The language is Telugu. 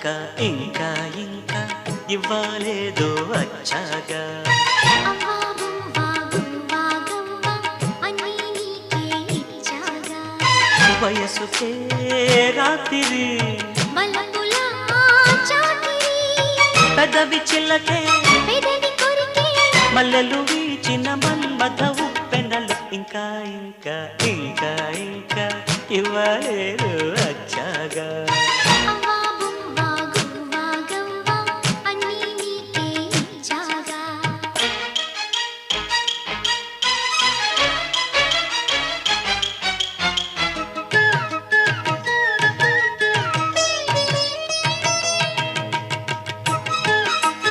ఇంకా ఇంకా ఇంకా ఇవ్వాలేదో వచ్చాగా అవ్వా బువ్వా గువ్వా గవ్వా అన్నీ నీకే ఇచ్చాగా వయసుకే రాత్రి వలపుల చాకిరి పెదవి చిల్లకే పెదవి కొరికే మల్లెలు వీచిన మన్మథ ఉప్పెనలు ఇంకా ఇంకా ఇంకా ఇంకా ఇవ్వలేదో వచ్చాగా